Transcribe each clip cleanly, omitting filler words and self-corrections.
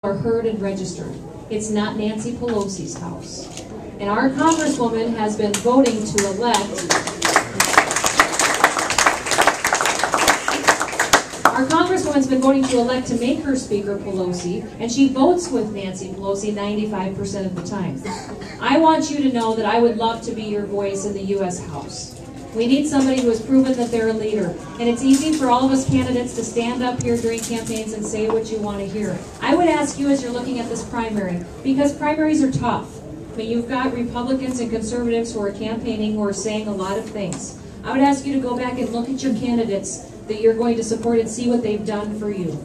are heard and registered. It's not Nancy Pelosi's house. And our Congresswoman has been voting to elect to make her Speaker Pelosi, and she votes with Nancy Pelosi 95% of the time. I want you to know that I would love to be your voice in the U.S. House. We need somebody who has proven that they're a leader. And it's easy for all of us candidates to stand up here during campaigns and say what you want to hear. I would ask you as you're looking at this primary, because primaries are tough. I mean, you've got Republicans and conservatives who are campaigning, who are saying a lot of things. I would ask you to go back and look at your candidates that you're going to support and see what they've done for you.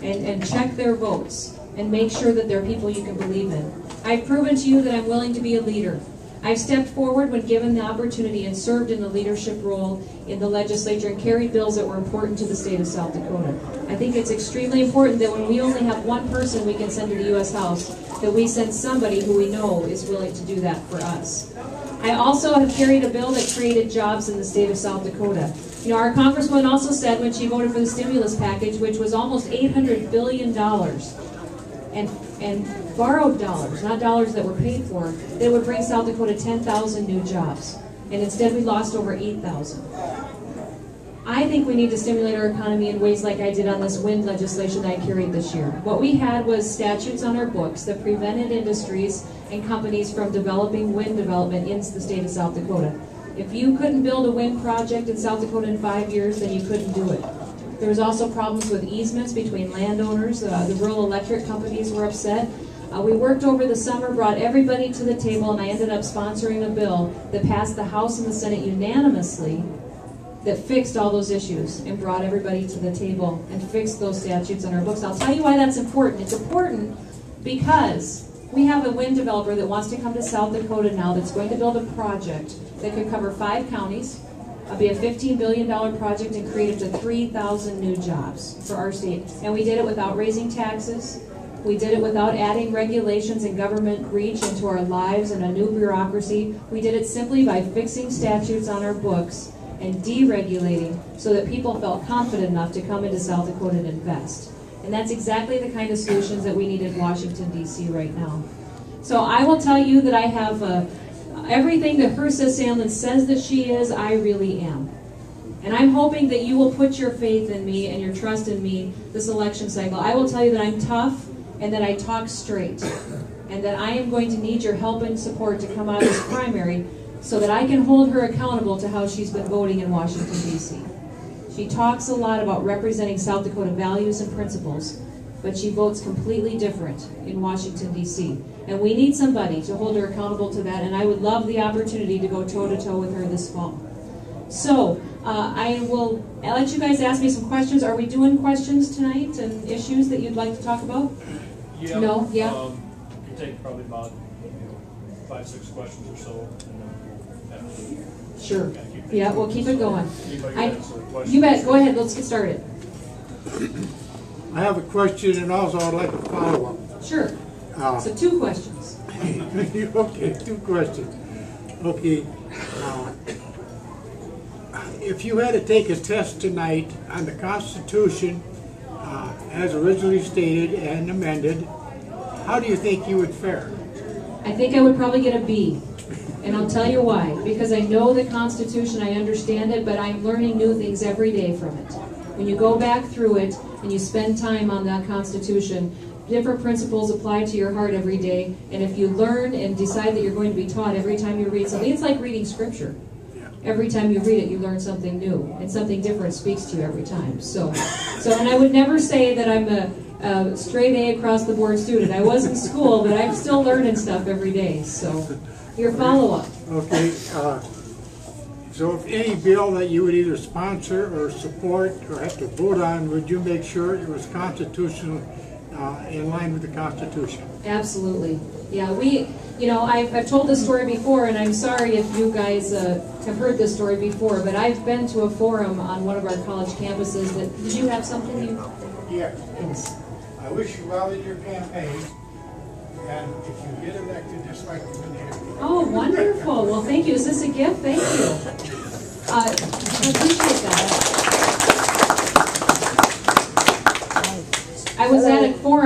And check their votes and make sure that they're people you can believe in. I've proven to you that I'm willing to be a leader. I've stepped forward when given the opportunity and served in the leadership role in the legislature and carried bills that were important to the state of South Dakota. I think it's extremely important that when we only have one person we can send to the U.S. House, that we send somebody who we know is willing to do that for us. I also have carried a bill that created jobs in the state of South Dakota. You know, our Congresswoman also said when she voted for the stimulus package, which was almost $800 billion, and borrowed dollars, not dollars that were paid for, that it would bring South Dakota 10,000 new jobs. And instead we lost over 8,000. I think we need to stimulate our economy in ways like I did on this wind legislation that I carried this year. What we had was statutes on our books that prevented industries and companies from developing wind development in the state of South Dakota. If you couldn't build a wind project in South Dakota in 5 years, then you couldn't do it. There was also problems with easements between landowners. The rural electric companies were upset. We worked over the summer, brought everybody to the table, and I ended up sponsoring a bill that passed the House and the Senate unanimously that fixed all those issues and brought everybody to the table and fixed those statutes on our books. I'll tell you why that's important. It's important because we have a wind developer that wants to come to South Dakota now that's going to build a project that could cover 5 counties. It'll be a $15 billion project and create up to 3,000 new jobs for our state. And we did it without raising taxes. We did it without adding regulations and government reach into our lives and a new bureaucracy. We did it simply by fixing statutes on our books and deregulating so that people felt confident enough to come into South Dakota and invest. And that's exactly the kind of solutions that we need in Washington, D.C. right now. So I will tell you that I have everything that Hrsa Sandlin says that she is, I really am. And I'm hoping that you will put your faith in me and your trust in me this election cycle. I will tell you that I'm tough and that I talk straight. And that I am going to need your help and support to come out of this primary so that I can hold her accountable to how she's been voting in Washington, D.C. She talks a lot about representing South Dakota values and principles, but she votes completely different in Washington, D.C. And we need somebody to hold her accountable to that, and I would love the opportunity to go toe-to-toe with her this fall. So, I will let you guys ask me some questions. Are we doing questions tonight and issues that you'd like to talk about? Yeah. No? Yeah? You can take probably about 5-6 questions or so, and then we'll have to Sure. kind of keep Yeah, we'll keep it going. Anybody You bet. Go ahead. Let's get started. I have a question and also I'd like a follow-up. Sure. So 2 questions. Okay, 2 questions. Okay. If you had to take a test tonight on the Constitution as originally stated and amended, how do you think you would fare? I think I would probably get a B. And I'll tell you why. Because I know the Constitution, I understand it, but I'm learning new things every day from it. When you go back through it and you spend time on that Constitution, different principles apply to your heart every day. And if you learn and decide that you're going to be taught every time you read something, it's like reading Scripture. Every time you read it, you learn something new, and something different speaks to you every time. So and I would never say that I'm a straight A across the board student. I was in school, but I'm still learning stuff every day. So, your follow-up. Okay. So if any bill that you would either sponsor or support or have to vote on, would you make sure it was constitutional, in line with the Constitution? Absolutely. Yeah, I've told this story before, and I'm sorry if you guys have heard this story before, but I've been to a forum on one of our college campuses that, did you have something you? Yeah. Yes. I wish you well in your campaign, and if you get elected, just like you've been here. Oh, wonderful. Well, thank you. Is this a gift? Thank you. I appreciate that. I was at a forum